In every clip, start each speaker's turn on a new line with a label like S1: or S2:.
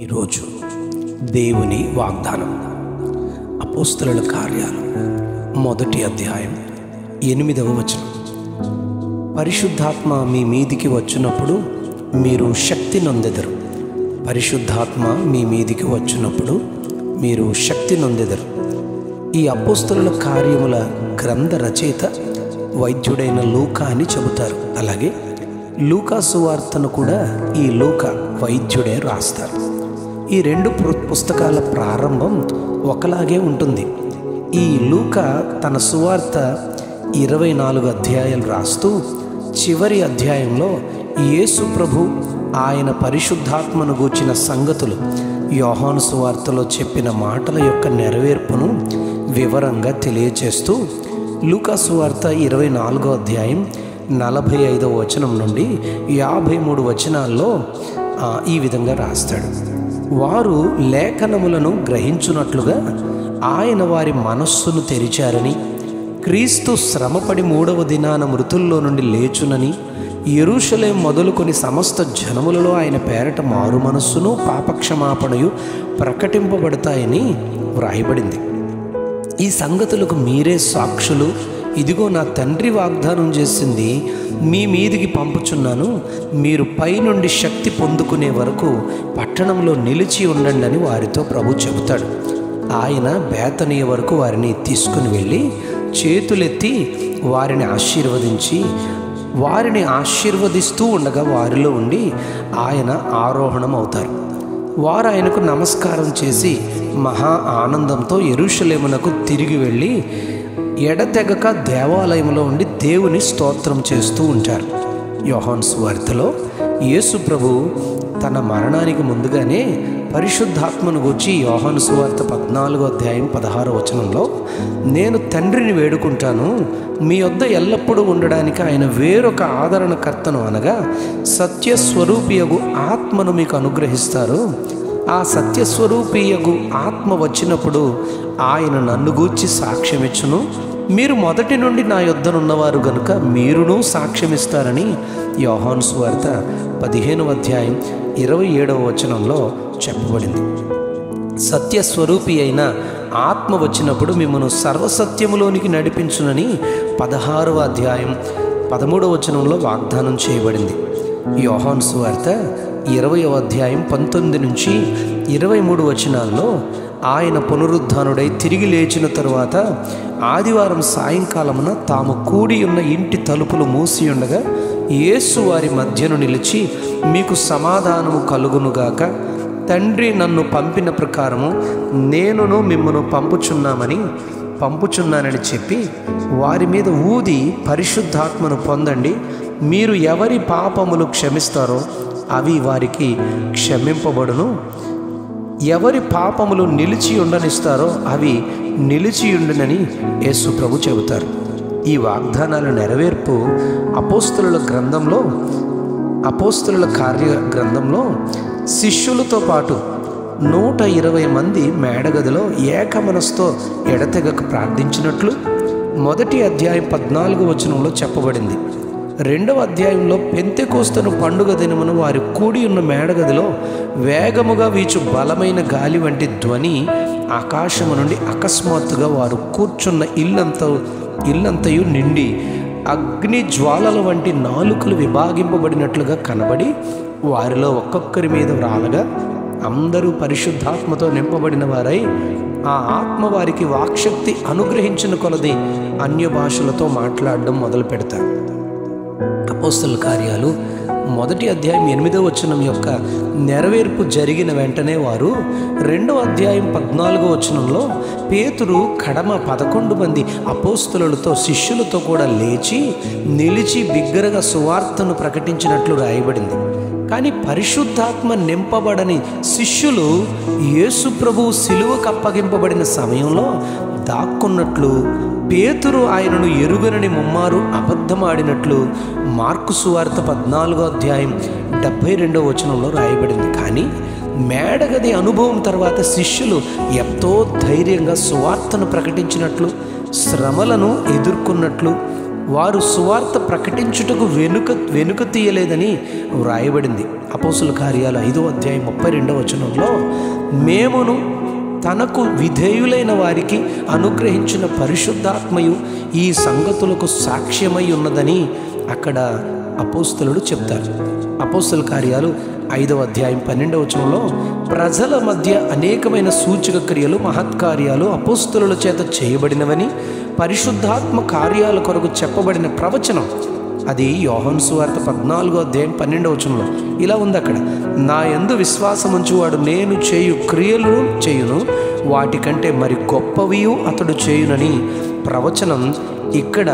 S1: ఈరోజు దేవుని వాగ్దానం అపోస్తలుల కార్యాలు 1వ అధ్యాయం 8వ వచనం. పరిశుద్ధాత్మ మీ మీదికి వచ్చినప్పుడు మీరు శక్తి నొందెదరు. పరిశుద్ధాత్మ మీ మీదికి వచ్చినప్పుడు మీరు శక్తి నొందెదరు. ఈ అపోస్తలుల కార్యముల గ్రంథ రచయిత వైద్యుడైన లూకా అని చెబుతారు. అలాగే లూకా సువార్తను కూడా ఈ లూకా వైద్యుడే రాస్తారు. ఈ రెండు పుస్తకాల ప్రారంభం ఒకలాగే ఉంటుంది. ఈ లూకా తన సువార్త 24 అధ్యాయాలు రాస్తూ చివరి అధ్యాయంలో యేసు ప్రభు ఆయన పరిశుద్ధాత్మను గూర్చిన సంగతులు యోహాను సువార్తలో చెప్పిన మాటల యొక్క నెరవేర్పును వివరంగా తెలియజేస్తూ లూకా సువార్త 24వ అధ్యాయం 45వ వచనం నుండి 53 వచనాల్లో ఈ విధంగా రాస్తాడు. వారు లేఖనములను గ్రహించున్నట్లుగా ఆయన వారి మనస్సును తెరిచారని, క్రీస్తు శ్రమపడి 3వ దినాన మృతుల్లో నుండి లేచునని, యెరూషలేం మొదలుకొని సమస్త జనములలో ఆయన పేరట మారు మనస్సును పాపక్షమాపణయు ప్రకటింపబడతాయని వ్రాయబడింది. ఈ సంగతులకు మీరే సాక్షులు. ఇదిగో నా తండ్రి వాగ్దానం చేసింది మీ మీదికి పంపుచున్నాను. మీరు పైనుండి శక్తి పొందుకునే వరకు పట్టణంలో నిలిచి ఉండండి అని వారితో ప్రభు చెబుతాడు. ఆయన బేతనీయ వరకు వారిని తీసుకుని వెళ్ళి చేతులెత్తి వారిని ఆశీర్వదిస్తూ ఉండగా వారిలో ఉండి ఆయన ఆరోహణం అవుతారు. వారు ఆయనకు నమస్కారం చేసి మహా ఆనందంతో యెరూషలేమునకు తిరిగి వెళ్ళి ఎడతెగక దేవాలయంలో ఉండి దేవుని స్తోత్రం చేస్తూ ఉంటారు. యోహాను సువార్తలో యేసు ప్రభు తన మరణానికి ముందుగానే పరిశుద్ధాత్మను గూర్చి యోహాను సువార్త 14వ అధ్యాయం 16వ వచనంలో, నేను తండ్రిని వేడుకుంటాను, మీ వద్ద ఎల్లప్పుడూ ఉండడానికి ఆయన వేరొక ఆదరణకర్తను అనగా సత్యస్వరూపియగు ఆత్మను మీకు అనుగ్రహిస్తారు. ఆ సత్యస్వరూపియగు ఆత్మ వచ్చినప్పుడు ఆయన నన్ను గూర్చి సాక్ష్యమిచ్చును. మీరు మొదటి నుండి నా యొద్దనున్నవారు గనుక మీరును సాక్ష్యమిస్తారని యోహాను సువార్త 15వ అధ్యాయం 27వ వచనంలో చెప్పబడింది. సత్యస్వరూపి అయిన ఆత్మ వచ్చినప్పుడు మిమ్మను సర్వసత్యములోనికి నడిపించునని 16వ అధ్యాయం 13వ వచనంలో వాగ్దానం చేయబడింది. యోహాను సువార్త 20వ అధ్యాయం 19 నుంచి 23 వచనాల్లో ఆయన పునరుద్ధానుడై తిరిగి లేచిన తరువాత ఆదివారం సాయంకాలమున తాము కూడి ఉన్న ఇంటి తలుపులు మూసి ఉండగా యేసు వారి మధ్యను నిలిచి, మీకు సమాధానము కలుగునుగాక, తండ్రి నన్ను పంపిన ప్రకారము నేనును మిమ్మను పంపుచున్నానని చెప్పి వారి మీద ఊది పరిశుద్ధాత్మను పొందండి. మీరు ఎవరి పాపములు క్షమిస్తారో అవి వారికి క్షమింపబడును, ఎవరి పాపములు నిలిచి ఉండనిస్తారో అవి నిలిచియుండునని యేసు ప్రభు చెబుతారు. ఈ వాగ్దానాల నెరవేర్పు అపోస్తలుల కార్య గ్రంథంలో శిష్యులతో పాటు 120 మంది మేడగదిలో ఏకమనస్తో ఎడతెగక ప్రార్థించినట్లు 1వ అధ్యాయం 14వ వచనంలో చెప్పబడింది. 2వ అధ్యాయంలో పెంతెకోస్తను పండుగ దినమున వారు కూడి ఉన్న మేడగదిలో వేగముగా వీచు బలమైన గాలి వంటి ధ్వని ఆకాశము నుండి అకస్మాత్తుగా వారు కూర్చున్న ఇల్లంతయు నిండి అగ్ని జ్వాలల వంటి నాలుకలు విభాగింపబడినట్లుగా కనబడి వారిలో ఒక్కొక్కరి మీద రాలగా అందరూ పరిశుద్ధాత్మతో నింపబడిన వారై ఆ ఆత్మ వారికి వాక్శక్తి అనుగ్రహించిన కొలది అన్య భాషలతో మాట్లాడడం మొదలు పెడతారు. అపోస్తలుల కార్యాలు 1వ అధ్యాయం 8వ వచనం యొక్క నెరవేర్పు జరిగిన వెంటనే వారు 2వ అధ్యాయం 14వ వచనంలో పేతురు కడమ 11 మంది అపోస్తలులతో శిష్యులతో కూడా నిలిచి బిగ్గరగా సువార్తను ప్రకటించినట్లు రాయబడింది. కానీ పరిశుద్ధాత్మ నింపబడని శిష్యులు యేసు ప్రభువు సిలువకు అప్పగింపబడిన సమయంలో దాక్కున్నట్లు, పేతురు ఆయనను ఎరుగనని ముమ్మారు అబద్ధమాడినట్లు మార్కు సువార్త 14వ అధ్యాయం 72వ వచనంలో రాయబడింది. కానీ మేడగది అనుభవం తర్వాత శిష్యులు ఎంతో ధైర్యంగా సువార్తను ప్రకటించినట్లు, శ్రమలను ఎదుర్కొన్నట్లు, వారు సువార్త ప్రకటించుటకు వెనుక తీయలేదని వ్రాయబడింది. అపోస్తుల కార్యాలు 5వ అధ్యాయం 32వ వచనంలో మేమును తనకు విధేయులైన వారికి అనుగ్రహించిన పరిశుద్ధాత్మయు ఈ సంగతులకు సాక్ష్యమై ఉన్నదని అక్కడ అపోస్తలుడు చెప్తారు. అపోస్తల కార్యాలు 5వ అధ్యాయం 12వ వచనంలో ప్రజల మధ్య అనేకమైన సూచక క్రియలు మహత్కార్యాలు అపోస్తలుల చేత చేయబడినవని పరిశుద్ధాత్మ కార్యాల కొరకు చెప్పబడిన ప్రవచనం, అది యోహాను సువార్త 14వ అధ్యాయం 12వ వచనంలో ఇలా ఉంది. అక్కడ నా యందు విశ్వాసం ఉంచువాడు నేను చేయు క్రియలు చేయును, వాటికంటే మరి గొప్పవియు అతడు చేయునని ప్రవచనం ఇక్కడ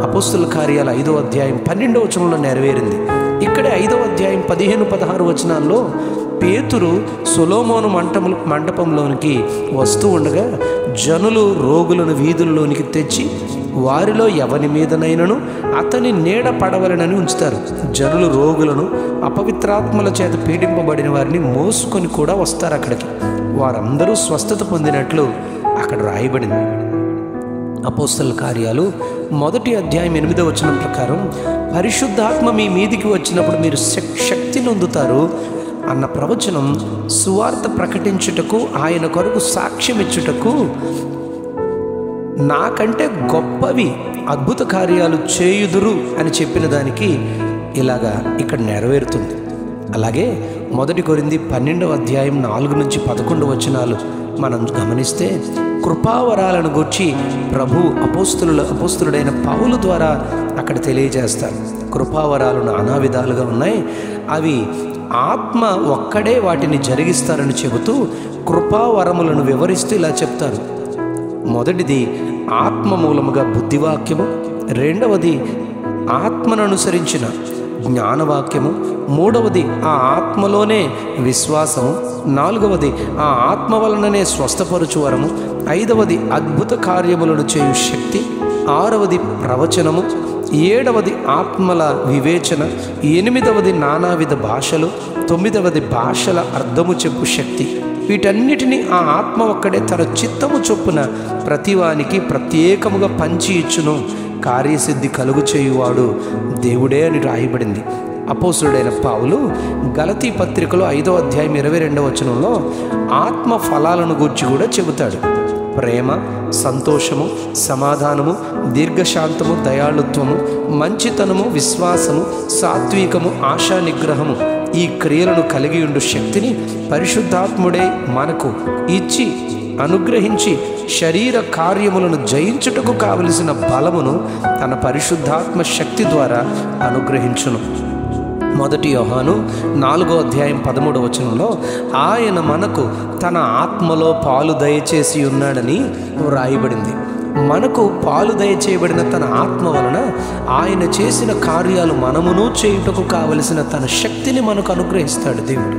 S1: అపోస్తల కార్యాల 5వ అధ్యాయం 12వ వచనంలో నెరవేరింది. ఇక్కడే 5వ అధ్యాయం 15-16 వచనాల్లో పేతురు సొలొమోను మంటపంలోనికి వస్తూ ఉండగా జనులు రోగులను వీధుల్లోనికి తెచ్చి వారిలో ఎవని మీదనైనను అతని నీడ పడవలనని ఉంచుతారు. జనులు రోగులను అపవిత్రాత్మల చేత పీడింపబడిన వారిని మోసుకొని కూడా వస్తారు అక్కడికి. వారందరూ స్వస్థత పొందినట్లు అక్కడ రాయబడింది. అపోస్తల కార్యాలు 1వ అధ్యాయం 8వ వచనం ప్రకారం పరిశుద్ధాత్మ మీ మీదికి వచ్చినప్పుడు మీరు శక్తి నొందుతారు అన్న ప్రవచనం సువార్త ప్రకటించుటకు, ఆయన కొరకు సాక్ష్యం ఇచ్చుటకు, నాకంటే గొప్పవి అద్భుత కార్యాలు చేయుదురు అని చెప్పిన దానికి ఇలాగా ఇక్కడ నెరవేరుతుంది. అలాగే 1 కొరింథీ 12వ అధ్యాయం 4-11 వచనాలు మనం గమనిస్తే కృపావరాలను గురించి ప్రభు అపోస్తులుడైన పౌలు ద్వారా అక్కడ తెలియజేస్తారు. కృపావరాలు నానా విధాలుగా ఉన్నాయి. అవి ఆత్మ ఒక్కడే వాటిని జరిగిస్తారని చెబుతూ కృపావరములను వివరిస్తూ ఇలా చెప్తారు. మొదటిది ఆత్మ మూలముగా బుద్ధివాక్యము, రెండవది ఆత్మను అనుసరించిన జ్ఞానవాక్యము, మూడవది ఆ ఆత్మలోనే విశ్వాసము, నాలుగవది ఆ ఆత్మ వలననే స్వస్థపరచు వరము, ఐదవది అద్భుత కార్యములను చేయు శక్తి, ఆరవది ప్రవచనము, ఏడవది ఆత్మల వివేచన, ఎనిమిదవది నానావిధ భాషలు, తొమ్మిదవది భాషల అర్థము చెప్పు శక్తి. వీటన్నిటినీ ఆ ఆత్మ ఒక్కడే తన చిత్తము చొప్పున ప్రతివానికి ప్రత్యేకముగా పంచి ఇచ్చును. కార్యసిద్ధి కలుగు చేయువాడు దేవుడే అని రాయబడింది. అపోస్తులుడైన పౌలు గలతీ పత్రికలో 5వ అధ్యాయం 22వ వచనంలో ఆత్మ ఫలాలను గూర్చి కూడా చెబుతాడు. ప్రేమ, సంతోషము, సమాధానము, దీర్ఘశాంతము, దయాళుత్వము, మంచితనము, విశ్వాసము, సాత్వికము, ఆశా నిగ్రహము, ఈ క్రియలను కలిగి ఉండు శక్తిని పరిశుద్ధాత్ముడే మనకు ఇచ్చి అనుగ్రహించి శరీర కార్యములను జయించుటకు కావలసిన బలమును తన పరిశుద్ధాత్మ శక్తి ద్వారా అనుగ్రహించును. 1 యోహాను 4వ అధ్యాయం 13వ వచనంలో ఆయన మనకు తన ఆత్మలో పాలు దయచేసి ఉన్నాడని వ్రాయబడింది. మనకు పాలు దయచేయబడిన తన ఆత్మ వలన ఆయన చేసిన కార్యాలు మనమును చేయుటకు కావలసిన తన శక్తిని మనకు అనుగ్రహిస్తాడు దేవుడు.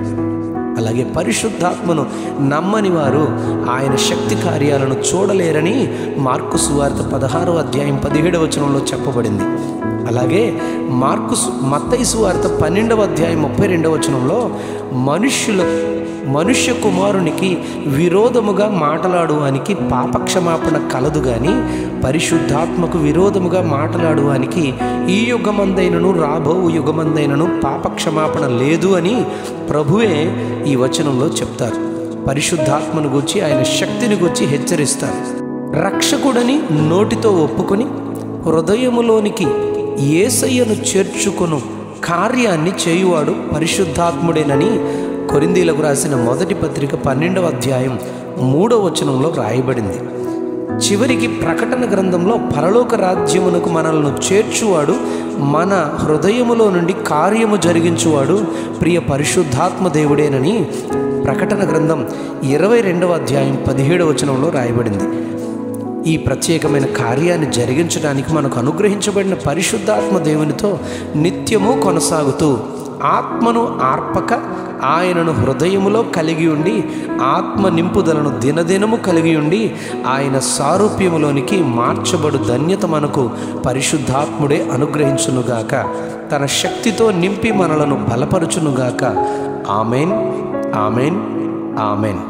S1: అలాగే పరిశుద్ధాత్మను నమ్మని వారు ఆయన శక్తి కార్యాలను చూడలేరని మార్కు సువార్త 16వ అధ్యాయం 17వ వచనంలో చెప్పబడింది. అలాగే మత్తయి సువార్త 12వ అధ్యాయం 32వ వచనంలో మనుష్య కుమారునికి విరోధముగా మాట్లాడువానికి పాపక్షమాపణ కలదు గాని పరిశుద్ధాత్మకు విరోధముగా మాట్లాడువానికి ఈ యుగమందైనను రాబో యుగమందైనను పాపక్షమాపణ లేదు అని ప్రభువే ఈ వచనంలో చెప్తారు. పరిశుద్ధాత్మను గూర్చి ఆయన శక్తిని గూర్చి హెచ్చరిస్తారు. రక్షకుడని నోటితో ఒప్పుకొని హృదయములోనికి యేసయ్యను చేర్చుకొను కార్యాన్ని చేయువాడు పరిశుద్ధాత్ముడేనని కొరింథీలకు రాసిన 1వ పత్రిక 12వ అధ్యాయం 3వ వచనంలో రాయబడింది. చివరికి ప్రకటన గ్రంథంలో పరలోక రాజ్యమునకు మనల్ని చేర్చువాడు, మన హృదయములో నుండి కార్యము జరిగించువాడు ప్రియ పరిశుద్ధాత్మ దేవుడేనని ప్రకటన గ్రంథం 22వ అధ్యాయం 17వ వచనంలో రాయబడింది. ఈ ప్రత్యేకమైన కార్యాన్ని జరిగించడానికి మనకు అనుగ్రహించబడిన పరిశుద్ధాత్మ దేవునితో నిత్యము కొనసాగుతూ ఆత్మను ఆర్పక ఆయనను హృదయములో కలిగి ఉండి ఆత్మ నింపుదలను దినదినము కలిగి ఉండి ఆయన సారూప్యములోనికి మార్చబడు ధన్యత మనకు పరిశుద్ధాత్ముడే అనుగ్రహించునుగాక. తన శక్తితో నింపి మనలను బలపరుచునుగాక. Amen, amen, amen.